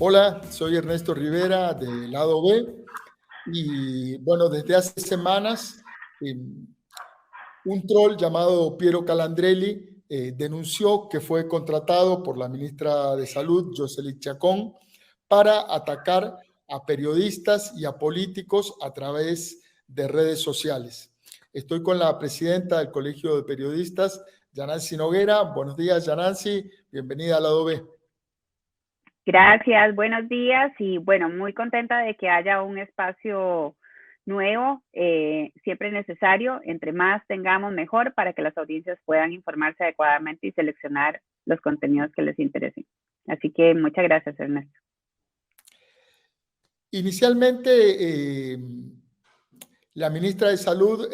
Hola, soy Ernesto Rivera de Lado B y bueno, desde hace semanas un troll llamado Piero Calandrelli denunció que fue contratado por la ministra de Salud, Jocelyn Chacón, para atacar a periodistas y a políticos a través de redes sociales. Estoy con la presidenta del Colegio de Periodistas, Yanancy Noguera. Buenos días, Yanancy. Bienvenida a Lado B. Gracias, buenos días y bueno, muy contenta de que haya un espacio nuevo, siempre necesario. Entre más tengamos, mejor para que las audiencias puedan informarse adecuadamente y seleccionar los contenidos que les interesen. Así que muchas gracias, Ernesto. Inicialmente, la ministra de Salud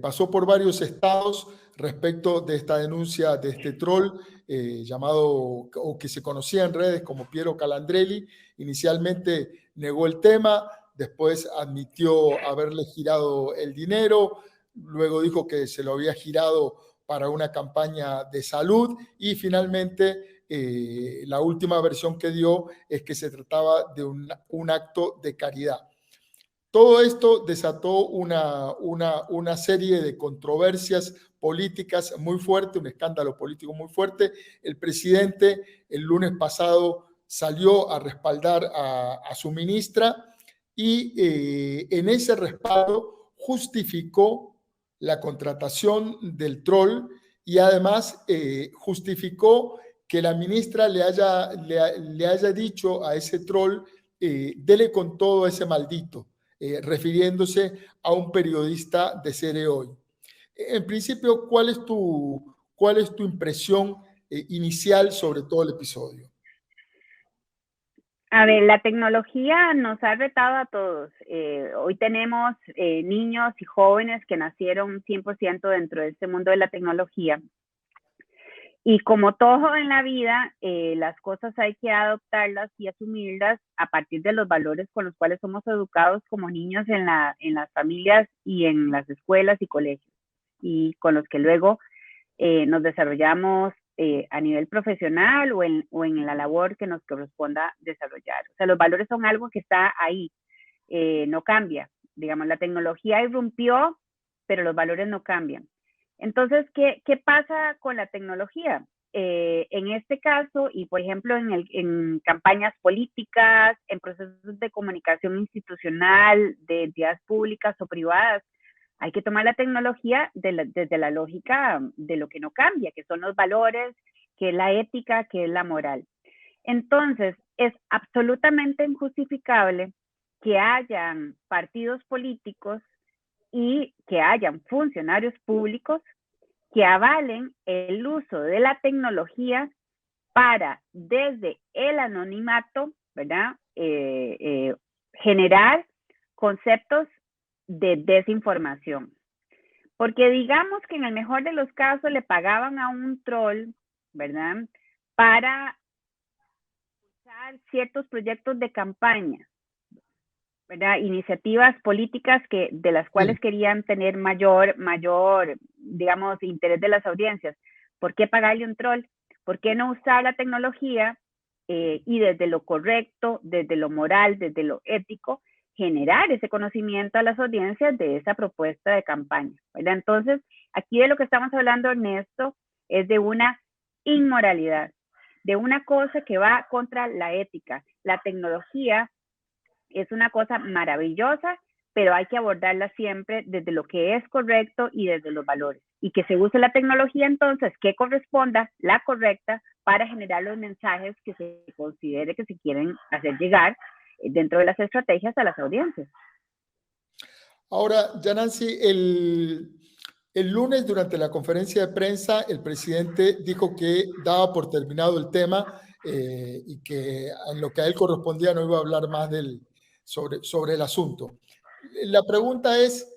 pasó por varios estados respecto de esta denuncia de este troll llamado, o que se conocía en redes como Piero Calandrelli. Inicialmente negó el tema, después admitió haberle girado el dinero, luego dijo que se lo había girado para una campaña de salud y finalmente la última versión que dio es que se trataba de un acto de caridad. Todo esto desató una serie de controversias políticas muy fuerte, un escándalo político muy fuerte. El presidente el lunes pasado salió a respaldar a su ministra y en ese respaldo justificó la contratación del troll y además justificó que la ministra le haya dicho a ese troll, dele con todo a ese maldito. Refiriéndose a un periodista de Cere Hoy. En principio, ¿cuál es tu impresión inicial sobre todo el episodio? A ver, la tecnología nos ha retado a todos. Hoy tenemos niños y jóvenes que nacieron 100% dentro de este mundo de la tecnología. Y como todo en la vida, las cosas hay que adoptarlas y asumirlas a partir de los valores con los cuales somos educados como niños en las familias y en las escuelas y colegios, y con los que luego nos desarrollamos a nivel profesional o en la labor que nos corresponda desarrollar. O sea, los valores son algo que está ahí, no cambia. Digamos, la tecnología irrumpió, pero los valores no cambian. Entonces, ¿qué pasa con la tecnología? En este caso, y por ejemplo en campañas políticas, en procesos de comunicación institucional, de entidades públicas o privadas, hay que tomar la tecnología desde la lógica de lo que no cambia, que son los valores, que es la ética, que es la moral. Entonces, es absolutamente injustificable que hayan partidos políticos y que hayan funcionarios públicos que avalen el uso de la tecnología para, desde el anonimato, ¿verdad? Generar conceptos de desinformación. Porque digamos que en el mejor de los casos le pagaban a un troll, ¿verdad? Para usar ciertos proyectos de campaña, ¿verdad? Iniciativas políticas de las cuales querían tener mayor, digamos, interés de las audiencias. ¿Por qué pagarle un troll? ¿Por qué no usar la tecnología y desde lo correcto, desde lo moral, desde lo ético, generar ese conocimiento a las audiencias de esa propuesta de campaña, ¿verdad? Entonces, aquí de lo que estamos hablando, Ernesto, es de una inmoralidad, de una cosa que va contra la ética. La tecnología es una cosa maravillosa, pero hay que abordarla siempre desde lo que es correcto y desde los valores. Y que se use la tecnología entonces que corresponda, la correcta, para generar los mensajes que se considere que se quieren hacer llegar dentro de las estrategias a las audiencias. Ahora, Yanancy, el lunes durante la conferencia de prensa, el presidente dijo que daba por terminado el tema y que en lo que a él correspondía no iba a hablar más sobre el asunto. La pregunta es,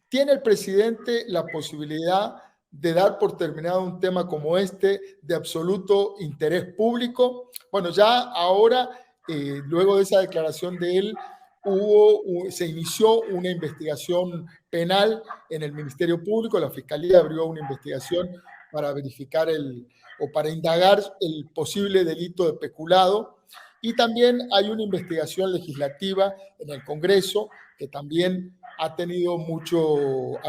¿tiene el presidente la posibilidad de dar por terminado un tema como este de absoluto interés público? Bueno, ya ahora, luego de esa declaración de él, se inició una investigación penal en el Ministerio Público. La Fiscalía abrió una investigación para verificar o para indagar el posible delito de peculado. Y también hay una investigación legislativa en el Congreso que también ha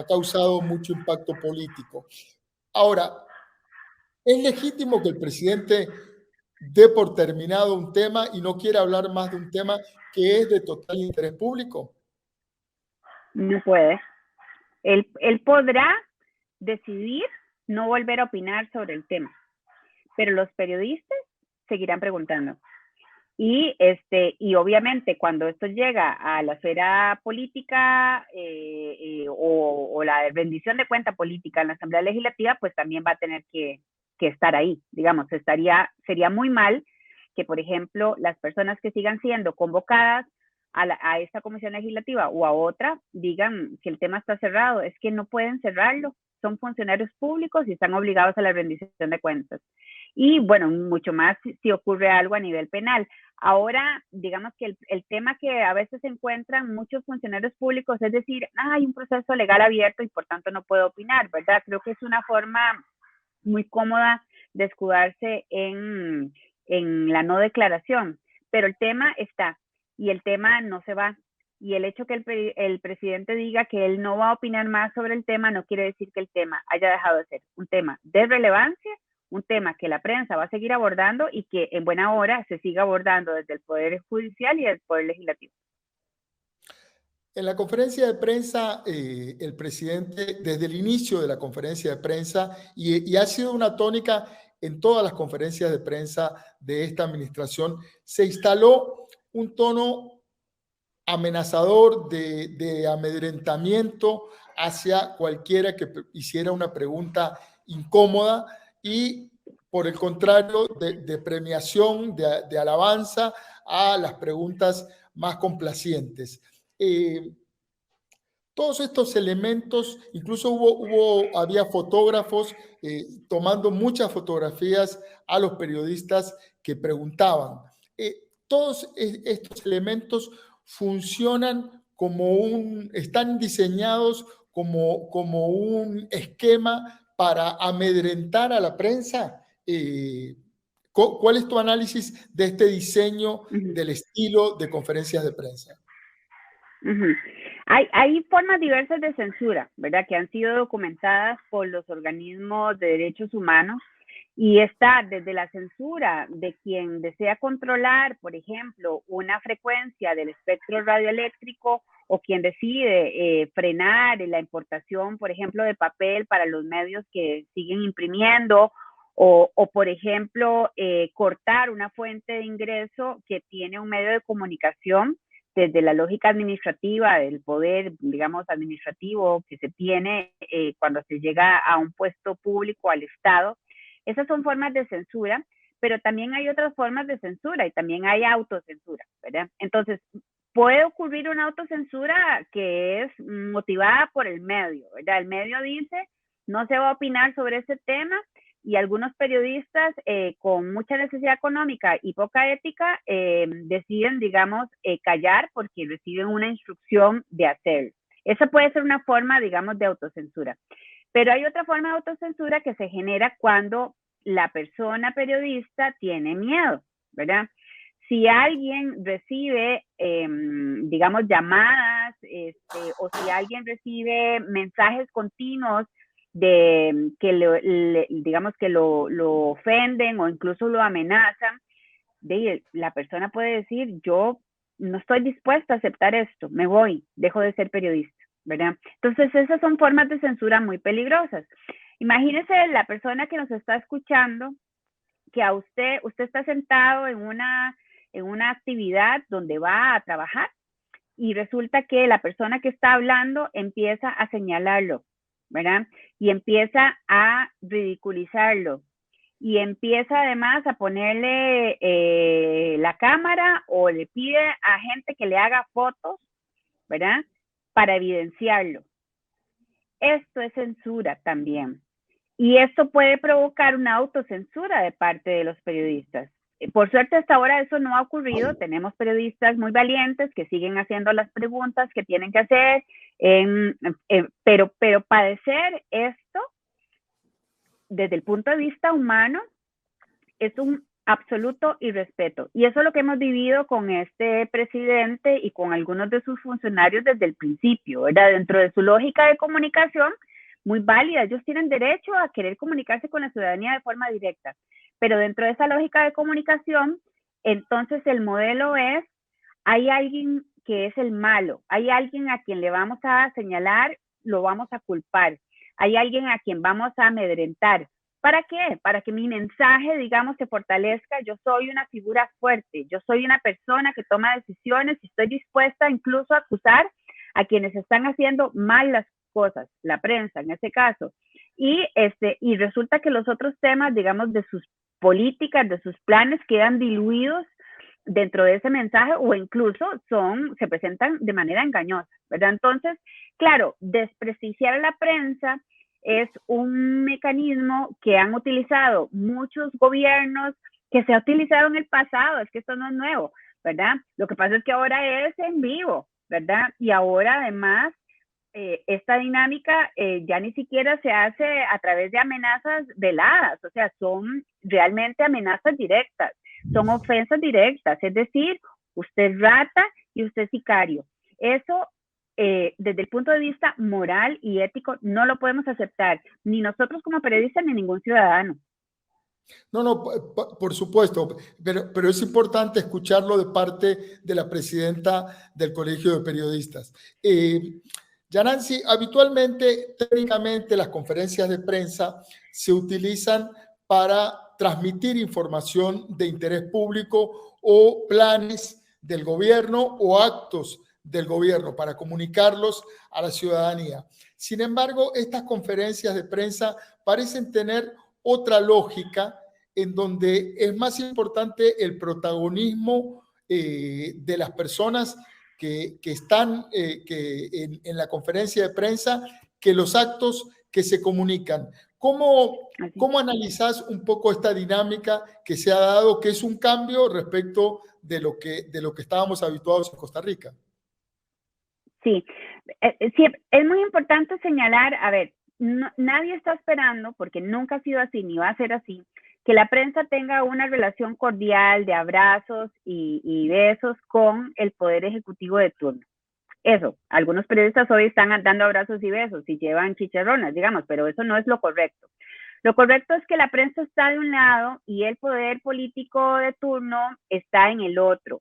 causado mucho impacto político. Ahora, ¿es legítimo que el presidente dé por terminado un tema y no quiera hablar más de un tema que es de total interés público? No puede. Él podrá decidir no volver a opinar sobre el tema, pero los periodistas seguirán preguntando. Y obviamente cuando esto llega a la esfera política o la rendición de cuenta política en la Asamblea Legislativa, pues también va a tener que estar ahí. Digamos, sería muy mal que, por ejemplo, las personas que sigan siendo convocadas a esta comisión legislativa o a otra digan que el tema está cerrado. Es que no pueden cerrarlo. Son funcionarios públicos y están obligados a la rendición de cuentas. Y bueno, mucho más si ocurre algo a nivel penal. Ahora, digamos que el tema que a veces encuentran muchos funcionarios públicos es decir, hay un proceso legal abierto y por tanto no puedo opinar, ¿verdad? Creo que es una forma muy cómoda de escudarse en la no declaración, pero el tema está y el tema no se va. Y el hecho que el presidente diga que él no va a opinar más sobre el tema no quiere decir que el tema haya dejado de ser un tema de relevancia, un tema que la prensa va a seguir abordando y que en buena hora se siga abordando desde el Poder Judicial y el Poder Legislativo. En la conferencia de prensa, el presidente, desde el inicio de la conferencia de prensa, y ha sido una tónica en todas las conferencias de prensa de esta administración, se instaló un tono amenazador de amedrentamiento hacia cualquiera que hiciera una pregunta incómoda y, por el contrario, de premiación, de alabanza a las preguntas más complacientes. Todos estos elementos, incluso había fotógrafos tomando muchas fotografías a los periodistas que preguntaban. Todos estos elementos funcionan están diseñados como un esquema para amedrentar a la prensa. ¿Cuál es tu análisis de este diseño del estilo de conferencias de prensa? Hay formas diversas de censura, ¿verdad? Que han sido documentadas por los organismos de derechos humanos y está desde la censura de quien desea controlar, por ejemplo, una frecuencia del espectro radioeléctrico o quien decide frenar la importación, por ejemplo, de papel para los medios que siguen imprimiendo o por ejemplo, cortar una fuente de ingreso que tiene un medio de comunicación desde la lógica administrativa, del poder, digamos, administrativo que se tiene cuando se llega a un puesto público, al Estado. Esas son formas de censura, pero también hay otras formas de censura y también hay autocensura, ¿verdad? Entonces, puede ocurrir una autocensura que es motivada por el medio, ¿verdad? El medio dice, no se va a opinar sobre ese tema, y algunos periodistas con mucha necesidad económica y poca ética deciden, digamos, callar porque reciben una instrucción de hacerlo. Esa puede ser una forma, digamos, de autocensura. Pero hay otra forma de autocensura que se genera cuando la persona periodista tiene miedo, ¿verdad? Si alguien recibe, digamos, llamadas o si alguien recibe mensajes continuos de que digamos que lo ofenden o incluso lo amenazan, la persona puede decir, yo no estoy dispuesta a aceptar esto, me voy, dejo de ser periodista, ¿verdad? Entonces esas son formas de censura muy peligrosas. Imagínese la persona que nos está escuchando, que a usted está sentado en una actividad donde va a trabajar y resulta que la persona que está hablando empieza a señalarlo, ¿verdad? Y empieza a ridiculizarlo. Y empieza además a ponerle la cámara o le pide a gente que le haga fotos, ¿verdad? Para evidenciarlo. Esto es censura también. Y esto puede provocar una autocensura de parte de los periodistas. Por suerte hasta ahora eso no ha ocurrido. Tenemos periodistas muy valientes que siguen haciendo las preguntas que tienen que hacer, pero padecer esto desde el punto de vista humano es un absoluto y respeto. Y eso es lo que hemos vivido con este presidente y con algunos de sus funcionarios desde el principio, ¿verdad? Dentro de su lógica de comunicación, muy válida, ellos tienen derecho a querer comunicarse con la ciudadanía de forma directa, pero dentro de esa lógica de comunicación, entonces el modelo es, hay alguien que es el malo, hay alguien a quien le vamos a señalar, lo vamos a culpar, hay alguien a quien vamos a amedrentar. ¿Para qué? Para que mi mensaje, digamos, se fortalezca. Yo soy una figura fuerte, yo soy una persona que toma decisiones y estoy dispuesta incluso a acusar a quienes están haciendo mal las cosas, la prensa en ese caso. Y resulta que los otros temas, digamos, de sus políticas, de sus planes, quedan diluidos dentro de ese mensaje o incluso se presentan de manera engañosa, ¿verdad? Entonces, claro, desprestigiar a la prensa es un mecanismo que han utilizado muchos gobiernos, que se ha utilizado en el pasado, es que esto no es nuevo, ¿verdad? Lo que pasa es que ahora es en vivo, ¿verdad? Y ahora además esta dinámica ya ni siquiera se hace a través de amenazas veladas, o sea, son realmente amenazas directas, son ofensas directas, es decir, usted es rata y usted es sicario. Eso desde el punto de vista moral y ético no lo podemos aceptar, ni nosotros como periodistas ni ningún ciudadano. No, por supuesto, pero es importante escucharlo de parte de la presidenta del Colegio de Periodistas. Yanansi, habitualmente, técnicamente, las conferencias de prensa se utilizan para transmitir información de interés público o planes del gobierno o actos del gobierno para comunicarlos a la ciudadanía. Sin embargo, estas conferencias de prensa parecen tener otra lógica en donde es más importante el protagonismo de las personas que están en la conferencia de prensa que los actos que se comunican. ¿Cómo analizás un poco esta dinámica que se ha dado, que es un cambio respecto de lo que estábamos habituados en Costa Rica? Sí, sí, es muy importante señalar, a ver, nadie está esperando, porque nunca ha sido así, ni va a ser así, que la prensa tenga una relación cordial de abrazos y besos con el Poder Ejecutivo de turno. Eso, algunos periodistas hoy están dando abrazos y besos y llevan chicharronas, digamos, pero eso no es lo correcto. Lo correcto es que la prensa está de un lado y el poder político de turno está en el otro.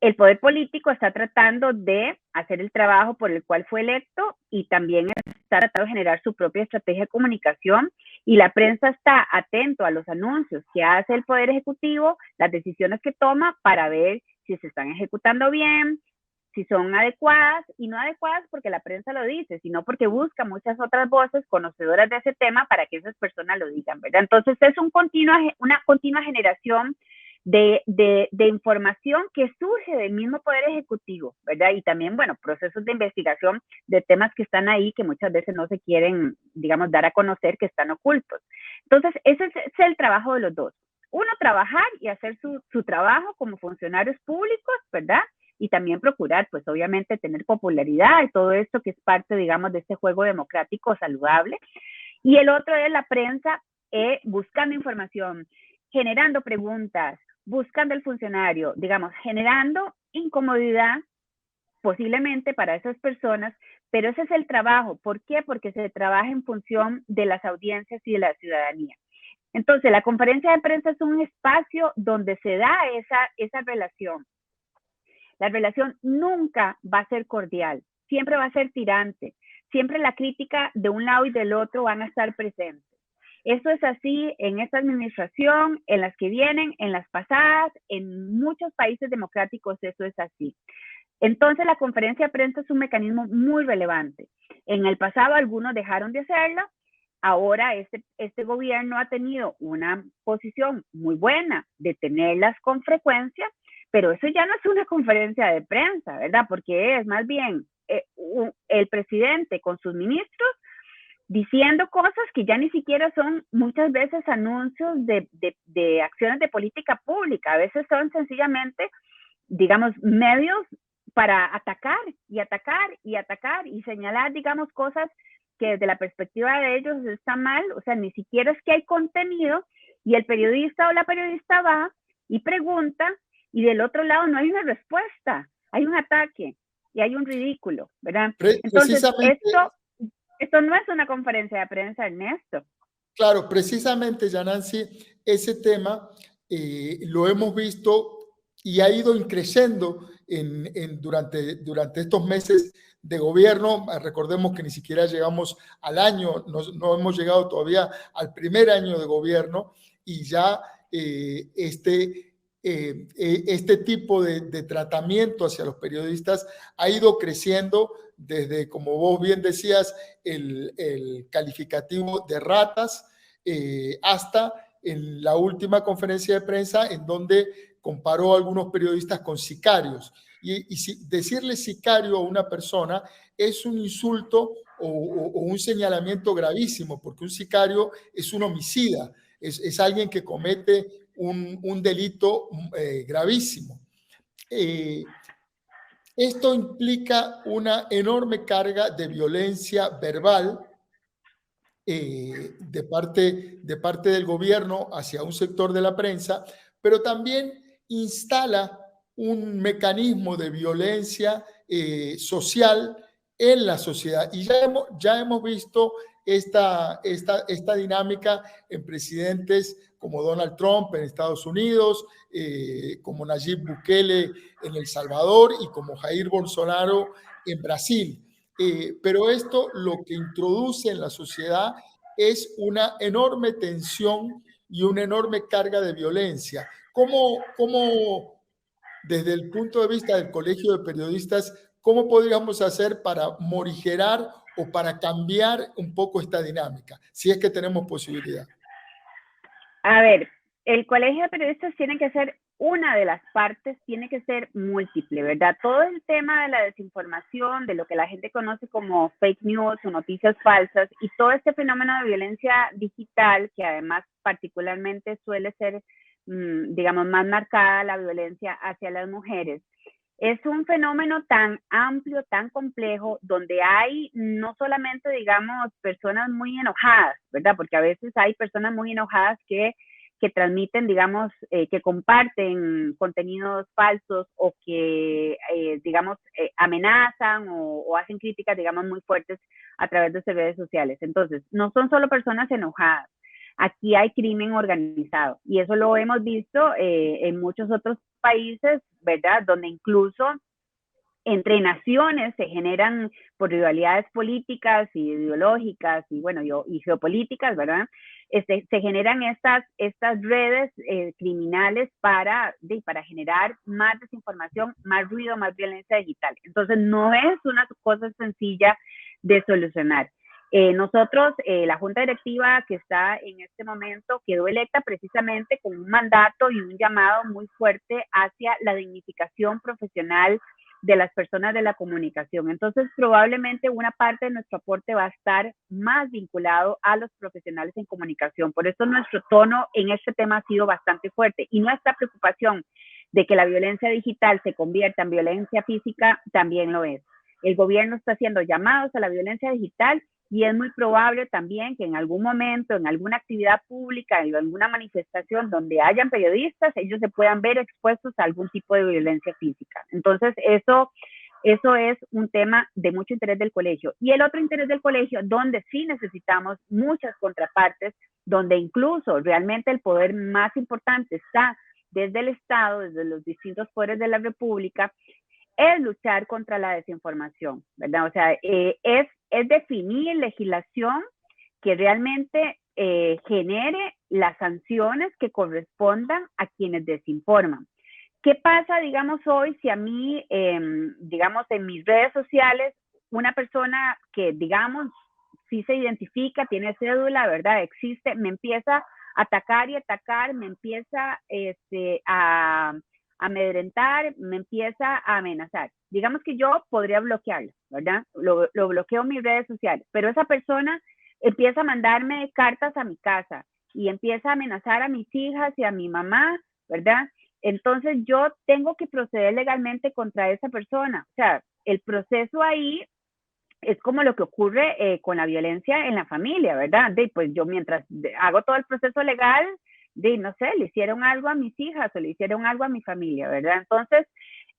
El poder político está tratando de hacer el trabajo por el cual fue electo y también está tratando de generar su propia estrategia de comunicación y la prensa está atento a los anuncios que hace el Poder Ejecutivo, las decisiones que toma para ver si se están ejecutando bien, si son adecuadas y no adecuadas porque la prensa lo dice, sino porque busca muchas otras voces conocedoras de ese tema para que esas personas lo digan, ¿verdad? Entonces es una continua generación de información que surge del mismo Poder Ejecutivo, ¿verdad? Y también, bueno, procesos de investigación de temas que están ahí que muchas veces no se quieren, digamos, dar a conocer, que están ocultos. Entonces, ese es el trabajo de los dos. Uno, trabajar y hacer su trabajo como funcionarios públicos, ¿verdad? Y también procurar, pues obviamente, tener popularidad y todo esto que es parte, digamos, de este juego democrático saludable. Y el otro es la prensa buscando información, generando preguntas, buscando el funcionario, digamos, generando incomodidad posiblemente para esas personas, pero ese es el trabajo. ¿Por qué? Porque se trabaja en función de las audiencias y de la ciudadanía. Entonces, la conferencia de prensa es un espacio donde se da esa relación. La relación nunca va a ser cordial, siempre va a ser tirante, siempre la crítica de un lado y del otro van a estar presentes. Eso es así en esta administración, en las que vienen, en las pasadas, en muchos países democráticos eso es así. Entonces la conferencia de prensa es un mecanismo muy relevante. En el pasado algunos dejaron de hacerla, ahora este gobierno ha tenido una posición muy buena de tenerlas con frecuencia, pero eso ya no es una conferencia de prensa, ¿verdad? Porque es más bien el presidente con sus ministros diciendo cosas que ya ni siquiera son muchas veces anuncios de acciones de política pública, a veces son sencillamente, digamos, medios para atacar y atacar y atacar y señalar, digamos, cosas que desde la perspectiva de ellos está mal, o sea, ni siquiera es que hay contenido y el periodista o la periodista va y pregunta, y del otro lado no hay una respuesta, hay un ataque y hay un ridículo, ¿verdad? Entonces, Precisamente, esto no es una conferencia de prensa, Ernesto. claro, precisamente, Yanansi, ese tema lo hemos visto y ha ido creciendo durante estos meses de gobierno. Recordemos que ni siquiera llegamos al año, no hemos llegado todavía al primer año de gobierno y ya este tipo de tratamiento hacia los periodistas ha ido creciendo desde, como vos bien decías, el calificativo de ratas, hasta en la última conferencia de prensa en donde comparó a algunos periodistas con sicarios. Decirle sicario a una persona es un insulto o un señalamiento gravísimo, porque un sicario es un homicida, es alguien que comete un delito gravísimo. Esto implica una enorme carga de violencia verbal de parte del gobierno hacia un sector de la prensa, pero también instala un mecanismo de violencia social en la sociedad. Y ya hemos visto esta dinámica en presidentes como Donald Trump en Estados Unidos, como Nayib Bukele en El Salvador y como Jair Bolsonaro en Brasil. Pero esto lo que introduce en la sociedad es una enorme tensión y una enorme carga de violencia. ¿Cómo desde el punto de vista del Colegio de Periodistas, cómo podríamos hacer para morigerar o para cambiar un poco esta dinámica, si es que tenemos posibilidad? A ver, el Colegio de Periodistas tiene que ser una de las partes, tiene que ser múltiple, ¿verdad? Todo el tema de la desinformación, de lo que la gente conoce como fake news o noticias falsas, y todo este fenómeno de violencia digital, que además particularmente suele ser, digamos, más marcada la violencia hacia las mujeres, es un fenómeno tan amplio, tan complejo, donde hay no solamente, digamos, personas muy enojadas, ¿verdad? Porque a veces hay personas muy enojadas que transmiten, digamos, que comparten contenidos falsos o que, digamos, amenazan o hacen críticas, digamos, muy fuertes a través de sus redes sociales. Entonces, no son solo personas enojadas. Aquí hay crimen organizado y eso lo hemos visto en muchos otros países, ¿verdad? Donde incluso entre naciones se generan por rivalidades políticas y ideológicas y bueno, y geopolíticas, ¿verdad? Se generan estas redes criminales para generar más desinformación, más ruido, más violencia digital. Entonces no es una cosa sencilla de solucionar. Nosotros, la Junta Directiva que está en este momento, quedó electa precisamente con un mandato y un llamado muy fuerte hacia la dignificación profesional de las personas de la comunicación. Entonces, probablemente una parte de nuestro aporte va a estar más vinculado a los profesionales en comunicación. Por eso nuestro tono en este tema ha sido bastante fuerte y nuestra preocupación de que la violencia digital se convierta en violencia física también lo es. El gobierno está haciendo llamados a la violencia digital y es muy probable también que en algún momento, en alguna actividad pública, en alguna manifestación donde hayan periodistas, ellos se puedan ver expuestos a algún tipo de violencia física. Entonces, eso es un tema de mucho interés del colegio. Y el otro interés del colegio, donde sí necesitamos muchas contrapartes, donde incluso realmente el poder más importante está desde el Estado, desde los distintos poderes de la República, es luchar contra la desinformación, ¿verdad? O sea, es definir legislación que realmente genere las sanciones que correspondan a quienes desinforman. ¿Qué pasa, digamos, hoy si a mí, digamos, en mis redes sociales, una persona que, digamos, sí se identifica, tiene cédula, ¿verdad? Existe, me empieza a atacar y atacar, me empieza a amedrentar, me empieza a amenazar. Digamos que yo podría bloquearlo, ¿verdad? Lo bloqueo en mis redes sociales, pero esa persona empieza a mandarme cartas a mi casa y empieza a amenazar a mis hijas y a mi mamá, ¿verdad? Entonces yo tengo que proceder legalmente contra esa persona. O sea, el proceso ahí es como lo que ocurre con la violencia en la familia, ¿verdad? Pues yo mientras hago todo el proceso legal, no sé, le hicieron algo a mis hijas o le hicieron algo a mi familia, ¿verdad? Entonces,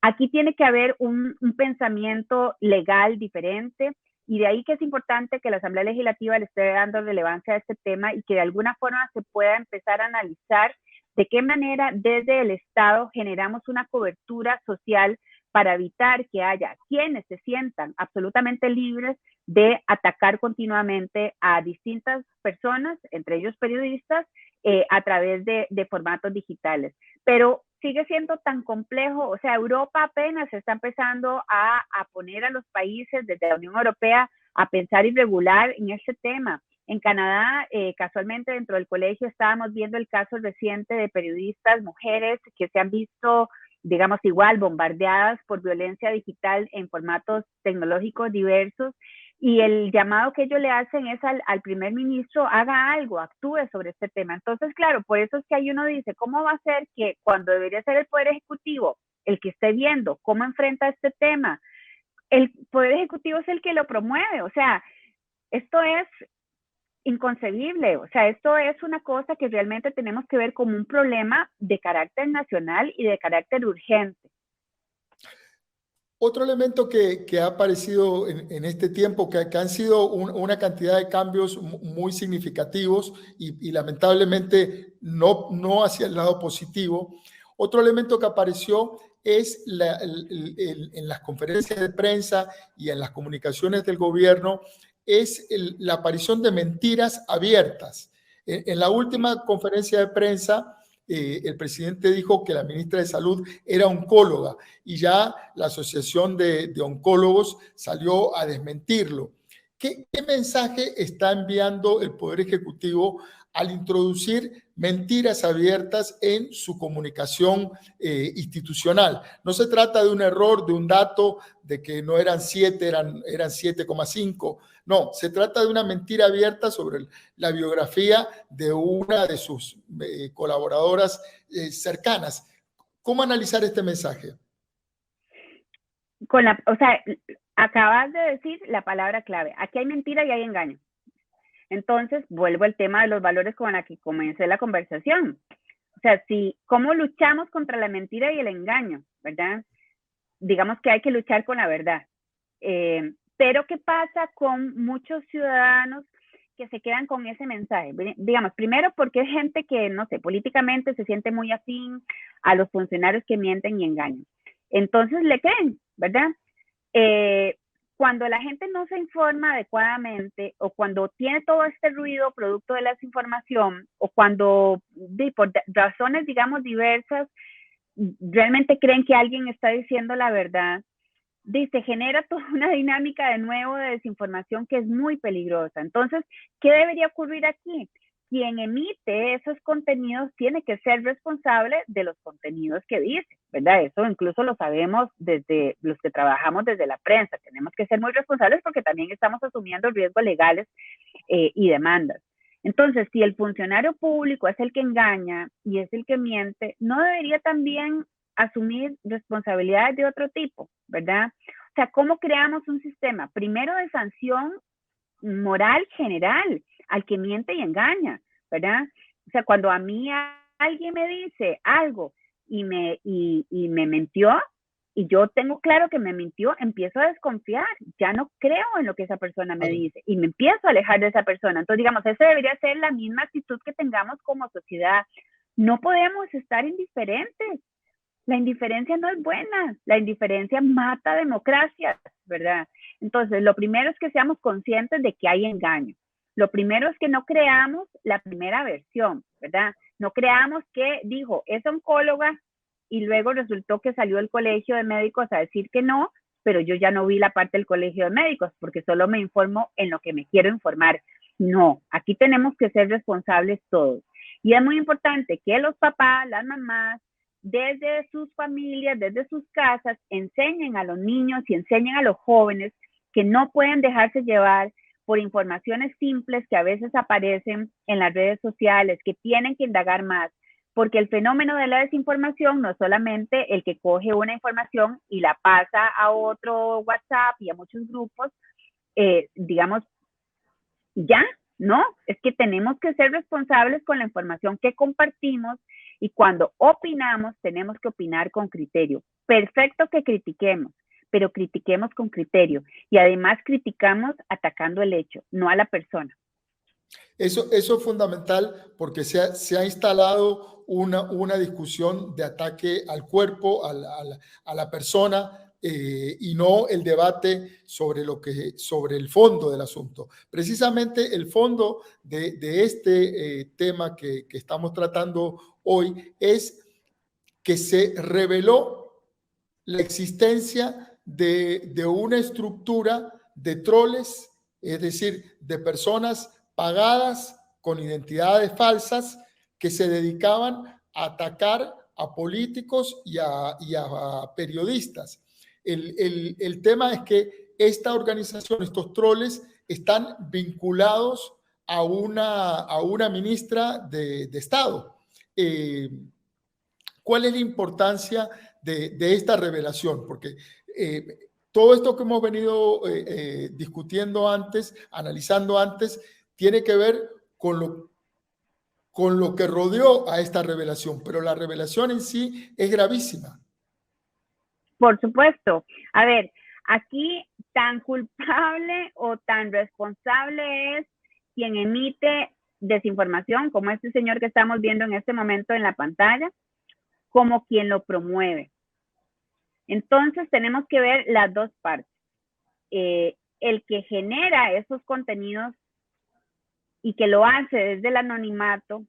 aquí tiene que haber un pensamiento legal diferente y de ahí que es importante que la Asamblea Legislativa le esté dando relevancia a este tema y que de alguna forma se pueda empezar a analizar de qué manera desde el Estado generamos una cobertura social para evitar que haya quienes se sientan absolutamente libres de atacar continuamente a distintas personas, entre ellos periodistas, a través de formatos digitales. Pero sigue siendo tan complejo, o sea, Europa apenas está empezando a poner a los países desde la Unión Europea a pensar y regular en este tema. En Canadá, casualmente dentro del colegio estábamos viendo el caso reciente de periodistas, mujeres que se han visto, digamos igual, bombardeadas por violencia digital en formatos tecnológicos diversos. Y el llamado que ellos le hacen es al primer ministro, haga algo, actúe sobre este tema. Entonces, claro, por eso es que ahí uno dice, ¿cómo va a ser que cuando debería ser el Poder Ejecutivo el que esté viendo cómo enfrenta este tema, el Poder Ejecutivo es el que lo promueve? O sea, esto es inconcebible. O sea, esto es una cosa que realmente tenemos que ver como un problema de carácter nacional y de carácter urgente. Otro elemento que ha aparecido en este tiempo, que han sido una cantidad de cambios muy significativos y lamentablemente no hacia el lado positivo. Otro elemento que apareció es en las conferencias de prensa y en las comunicaciones del gobierno, es la aparición de mentiras abiertas. En la última conferencia de prensa, el presidente dijo que la ministra de Salud era oncóloga y ya la Asociación de Oncólogos salió a desmentirlo. ¿Qué mensaje está enviando el Poder Ejecutivo al introducir mentiras abiertas en su comunicación institucional? No se trata de un error, de un dato, de que no eran 7, eran 7,5. No, se trata de una mentira abierta sobre la biografía de una de sus colaboradoras cercanas. ¿Cómo analizar este mensaje? O sea, acabas de decir la palabra clave. Aquí hay mentira y hay engaño. Entonces, vuelvo al tema de los valores con la que comencé la conversación. O sea, ¿cómo luchamos contra la mentira y el engaño? ¿Verdad? Digamos que hay que luchar con la verdad. Pero ¿qué pasa con muchos ciudadanos que se quedan con ese mensaje? Digamos, primero porque es gente que, no sé, políticamente se siente muy afín a los funcionarios que mienten y engañan. Entonces le creen, ¿verdad? Cuando la gente no se informa adecuadamente o cuando tiene todo este ruido producto de la desinformación o cuando por razones, digamos, diversas, realmente creen que alguien está diciendo la verdad, se genera toda una dinámica de nuevo de desinformación que es muy peligrosa. Entonces, ¿qué debería ocurrir aquí? Quien emite esos contenidos tiene que ser responsable de los contenidos que dice, ¿verdad? Eso incluso lo sabemos desde los que trabajamos desde la prensa. Tenemos que ser muy responsables porque también estamos asumiendo riesgos legales y demandas. Entonces, si el funcionario público es el que engaña y es el que miente, ¿no debería también asumir responsabilidades de otro tipo, verdad? O sea, ¿cómo creamos un sistema? Primero de sanción moral general al que miente y engaña, ¿verdad? O sea, cuando a mí alguien me dice algo y me mintió, y yo tengo claro que me mintió, empiezo a desconfiar, ya no creo en lo que esa persona me dice y me empiezo a alejar de esa persona. Entonces, digamos, esa debería ser la misma actitud que tengamos como sociedad. No podemos estar indiferentes. La indiferencia no es buena, la indiferencia mata democracias, ¿verdad? Entonces, lo primero es que seamos conscientes de que hay engaño. Lo primero es que no creamos la primera versión, ¿verdad? No creamos que dijo, es oncóloga y luego resultó que salió del colegio de médicos a decir que no, pero yo ya no vi la parte del colegio de médicos porque solo me informo en lo que me quiero informar. No, aquí tenemos que ser responsables todos. Y es muy importante que los papás, las mamás, desde sus familias, desde sus casas, enseñen a los niños y enseñen a los jóvenes que no pueden dejarse llevar por informaciones simples que a veces aparecen en las redes sociales, que tienen que indagar más, porque el fenómeno de la desinformación no es solamente el que coge una información y la pasa a otro WhatsApp y a muchos grupos, digamos, ya, No, es que tenemos que ser responsables con la información que compartimos y cuando opinamos tenemos que opinar con criterio. Perfecto que critiquemos, pero critiquemos con criterio y además criticamos atacando el hecho, no a la persona. Eso es fundamental porque se ha instalado una discusión de ataque al cuerpo, a la persona, y no el debate sobre el fondo del asunto. Precisamente el fondo de este tema que estamos tratando hoy es que se reveló la existencia de una estructura de troles, es decir, de personas pagadas con identidades falsas que se dedicaban a atacar a políticos y a periodistas. El tema es que esta organización, estos troles, están vinculados a una ministra de Estado. ¿Cuál es la importancia de esta revelación? Porque todo esto que hemos venido discutiendo antes, analizando antes, tiene que ver con lo que rodeó a esta revelación, pero la revelación en sí es gravísima. Por supuesto. A ver, aquí tan culpable o tan responsable es quien emite desinformación, como este señor que estamos viendo en este momento en la pantalla, como quien lo promueve. Entonces tenemos que ver las dos partes. El que genera esos contenidos y que lo hace desde el anonimato,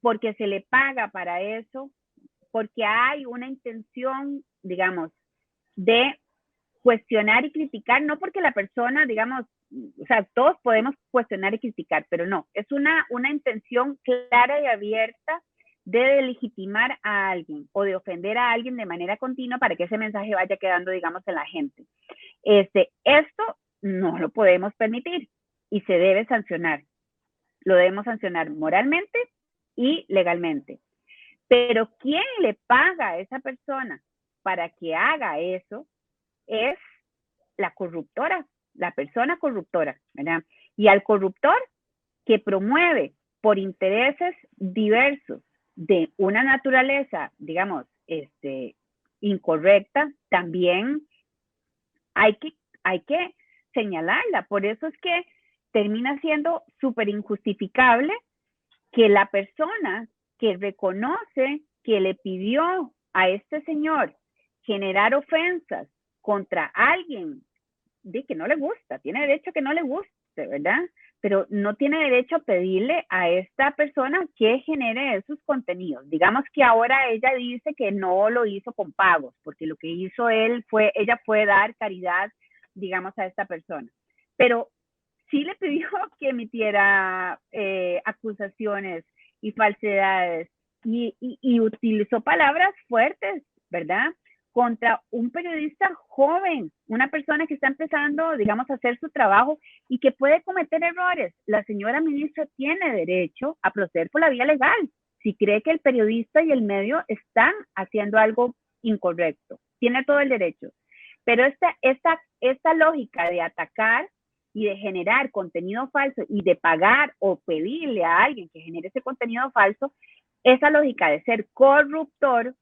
porque se le paga para eso, porque hay una intención, digamos, de cuestionar y criticar, no porque la persona, digamos, o sea, todos podemos cuestionar y criticar, pero no, es una intención clara y abierta de delegitimar a alguien o de ofender a alguien de manera continua para que ese mensaje vaya quedando, digamos, en la gente. Esto no lo podemos permitir y se debe sancionar. Lo debemos sancionar moralmente y legalmente. Pero ¿quién le paga a esa persona para que haga eso? Es la corruptora, la persona corruptora, ¿verdad? Y al corruptor que promueve por intereses diversos de una naturaleza, digamos, incorrecta, también hay que señalarla. Por eso es que termina siendo súper injustificable que la persona que reconoce que le pidió a este señor generar ofensas contra alguien de que no le gusta, tiene derecho a que no le guste, ¿verdad? Pero no tiene derecho a pedirle a esta persona que genere esos contenidos. Digamos que ahora ella dice que no lo hizo con pagos, porque lo que hizo ella fue dar caridad, digamos, a esta persona. Pero sí le pidió que emitiera acusaciones y falsedades y utilizó palabras fuertes, ¿verdad? Contra un periodista joven, una persona que está empezando, digamos, a hacer su trabajo y que puede cometer errores. La señora ministra tiene derecho a proceder por la vía legal si cree que el periodista y el medio están haciendo algo incorrecto. Tiene todo el derecho. Pero esta lógica de atacar y de generar contenido falso y de pagar o pedirle a alguien que genere ese contenido falso, esa lógica de ser corruptor,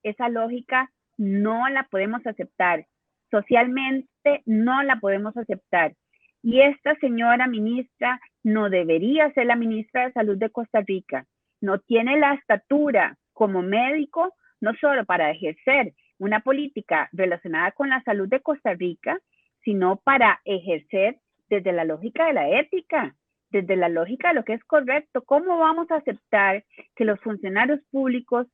esa lógica no la podemos aceptar. Socialmente no la podemos aceptar. Y esta señora ministra no debería ser la ministra de Salud de Costa Rica. No tiene la estatura como médico, no solo para ejercer una política relacionada con la salud de Costa Rica, sino para ejercer desde la lógica de la ética, desde la lógica de lo que es correcto. ¿Cómo vamos a aceptar que los funcionarios públicos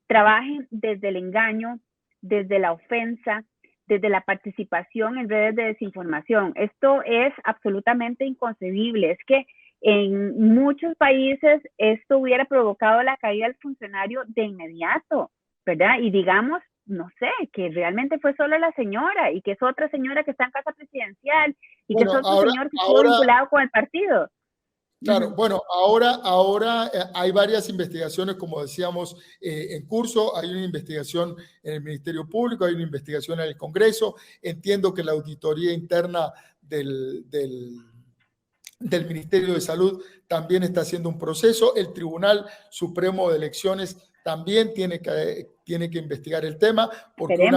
trabajen desde el engaño, desde la ofensa, desde la participación en redes de desinformación? Esto es absolutamente inconcebible. Es que en muchos países esto hubiera provocado la caída del funcionario de inmediato, ¿verdad? Y digamos, no sé, que realmente fue solo la señora y que es otra señora que está en casa presidencial y que es otro señor que estuvo vinculado con el partido. Claro, bueno, ahora hay varias investigaciones, como decíamos, en curso. Hay una investigación en el Ministerio Público, hay una investigación en el Congreso. Entiendo que la auditoría interna del Ministerio de Salud también está haciendo un proceso. El Tribunal Supremo de Elecciones también tiene que investigar el tema, porque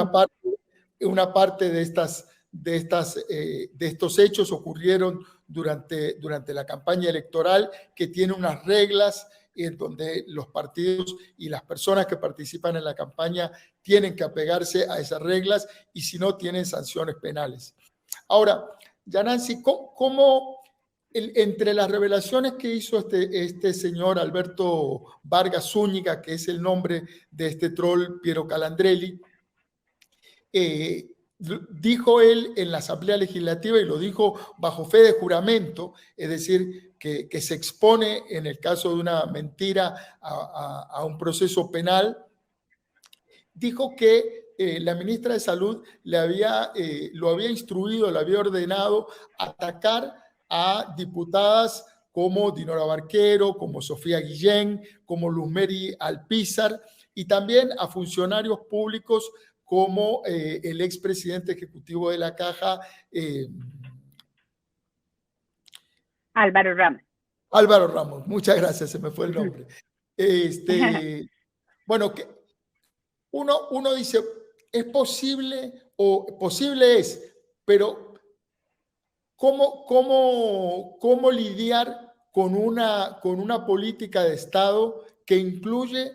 una parte de estos hechos ocurrieron durante la campaña electoral, que tiene unas reglas en donde los partidos y las personas que participan en la campaña tienen que apegarse a esas reglas, y si no, tienen sanciones penales. Ahora, Yanansi, ¿cómo entre las revelaciones que hizo este señor Alberto Vargas Zúñiga, que es el nombre de este troll Piero Calandrelli, dijo él en la Asamblea Legislativa, y lo dijo bajo fe de juramento, es decir, que se expone en el caso de una mentira a un proceso penal, dijo que la ministra de Salud lo había instruido, le había ordenado atacar a diputadas como Dinora Barquero, como Sofía Guillén, como Luzmeri Alpizar, y también a funcionarios públicos como el expresidente ejecutivo de la Caja, Álvaro Ramos. Álvaro Ramos, muchas gracias, se me fue el nombre. Bueno, que uno dice, es posible, o posible es, pero ¿cómo lidiar con una política de Estado que incluye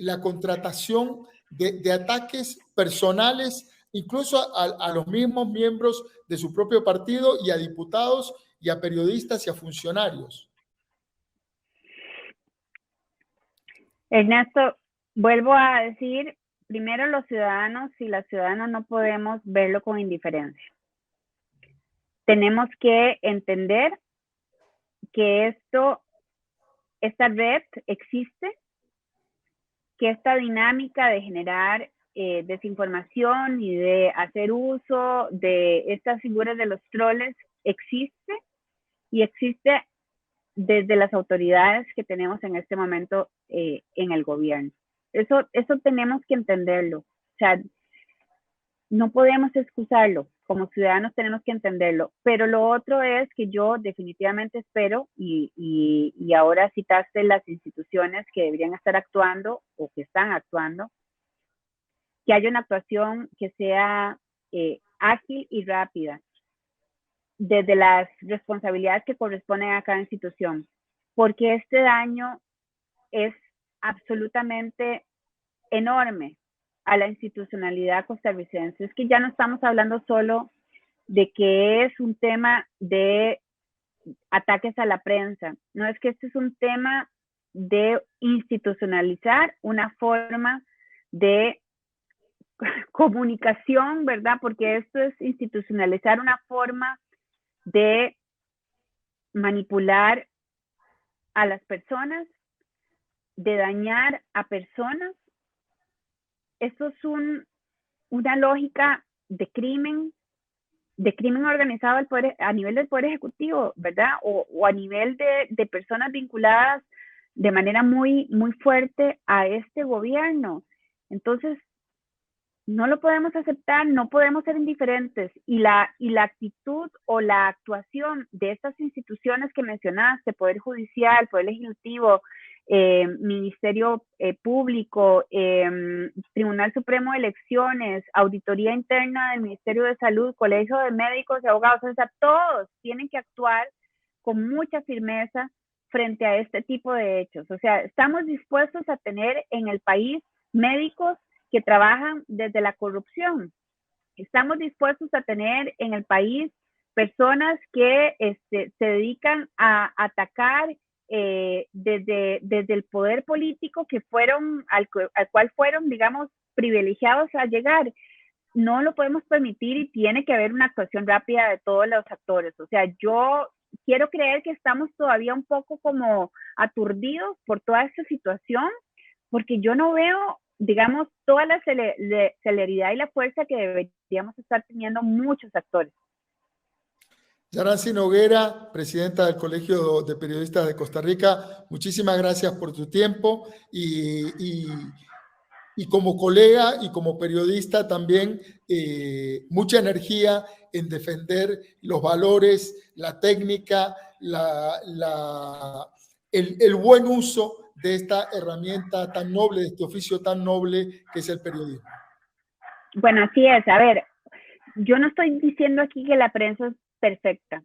la contratación de ataques personales, incluso a los mismos miembros de su propio partido, y a diputados, y a periodistas, y a funcionarios? Ernesto, vuelvo a decir, primero, los ciudadanos y las ciudadanas no podemos verlo con indiferencia. Tenemos que entender que esta red existe, que esta dinámica de generar desinformación y de hacer uso de estas figuras de los troles existe, y existe desde las autoridades que tenemos en este momento en el gobierno. Eso tenemos que entenderlo. O sea, no podemos excusarlo. Como ciudadanos tenemos que entenderlo. Pero lo otro es que yo definitivamente espero, y ahora citaste las instituciones que deberían estar actuando o que están actuando, que haya una actuación que sea ágil y rápida desde las responsabilidades que corresponden a cada institución, porque este daño es absolutamente enorme a la institucionalidad costarricense. Es que ya no estamos hablando solo de que es un tema de ataques a la prensa, no, es que este es un tema de institucionalizar una forma de comunicación, ¿verdad? Porque esto es institucionalizar una forma de manipular a las personas, de dañar a personas. Esto es una lógica de crimen organizado a nivel del Poder Ejecutivo, ¿verdad? O a nivel de personas vinculadas de manera muy, muy fuerte a este gobierno. Entonces, no lo podemos aceptar, no podemos ser indiferentes. Y la actitud o la actuación de estas instituciones que mencionaste, Poder Judicial, Poder Legislativo, Ministerio Público, Tribunal Supremo de Elecciones, Auditoría Interna del Ministerio de Salud, Colegio de Médicos y Abogados, o sea, todos tienen que actuar con mucha firmeza frente a este tipo de hechos. O sea, estamos dispuestos a tener en el país médicos que trabajan desde la corrupción. Estamos dispuestos a tener en el país personas que se dedican a atacar desde el poder político que al cual fueron, digamos, privilegiados a llegar. No lo podemos permitir, y tiene que haber una actuación rápida de todos los actores. O sea, yo quiero creer que estamos todavía un poco como aturdidos por toda esta situación, porque yo no veo, digamos, toda la celeridad y la fuerza que deberíamos estar teniendo muchos actores. Yanansi Noguera, presidenta del Colegio de Periodistas de Costa Rica, muchísimas gracias por tu tiempo, y como colega y como periodista también, mucha energía en defender los valores, la técnica, el buen uso de esta herramienta tan noble, de este oficio tan noble que es el periodismo. Bueno, así es. A ver, yo no estoy diciendo aquí que la prensa es perfecta.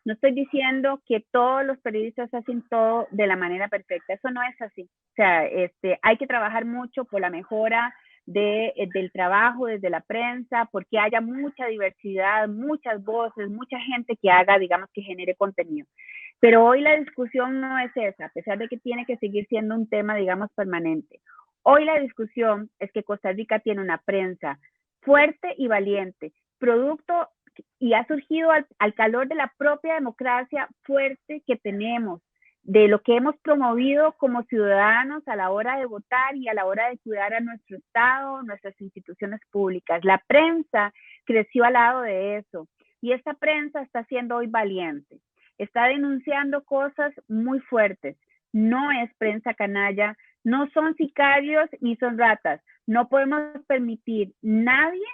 No estoy diciendo que todos los periodistas hacen todo de la manera perfecta. Eso no es así. O sea, hay que trabajar mucho por la mejora del trabajo desde la prensa, porque haya mucha diversidad, muchas voces, mucha gente que haga, digamos, que genere contenido. Pero hoy la discusión no es esa, a pesar de que tiene que seguir siendo un tema, digamos, permanente. Hoy la discusión es que Costa Rica tiene una prensa fuerte y valiente, producto y ha surgido al calor de la propia democracia fuerte que tenemos, de lo que hemos promovido como ciudadanos a la hora de votar y a la hora de cuidar a nuestro Estado, nuestras instituciones públicas. La prensa creció al lado de eso y esta prensa está siendo hoy valiente, está denunciando cosas muy fuertes. No es prensa canalla, no son sicarios ni son ratas. No podemos permitir nadie,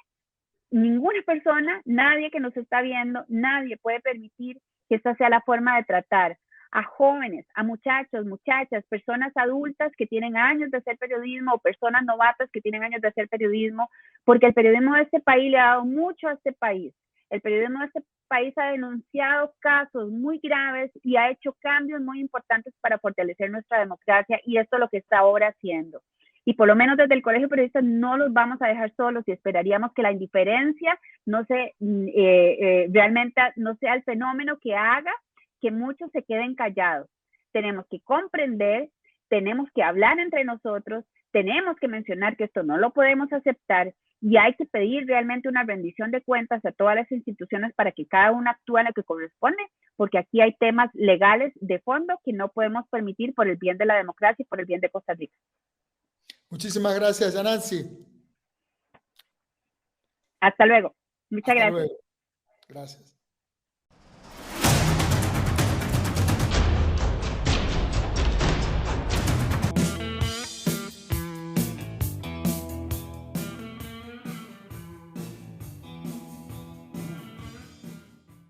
ninguna persona, nadie que nos está viendo, nadie puede permitir que esta sea la forma de tratar a jóvenes, a muchachos, muchachas, personas adultas que tienen años de hacer periodismo o personas novatas que tienen años de hacer periodismo, porque el periodismo de este país le ha dado mucho a este país. El periodismo de este país ha denunciado casos muy graves y ha hecho cambios muy importantes para fortalecer nuestra democracia y esto es lo que está ahora haciendo. Y por lo menos desde el Colegio de Periodistas no los vamos a dejar solos y esperaríamos que la indiferencia no se, realmente no sea el fenómeno que haga que muchos se queden callados. Tenemos que comprender, tenemos que hablar entre nosotros, tenemos que mencionar que esto no lo podemos aceptar y hay que pedir realmente una rendición de cuentas a todas las instituciones para que cada una actúe en lo que corresponde, porque aquí hay temas legales de fondo que no podemos permitir por el bien de la democracia y por el bien de Costa Rica. Muchísimas gracias, Yanancy. Hasta luego. Muchas gracias. Hasta luego. Gracias.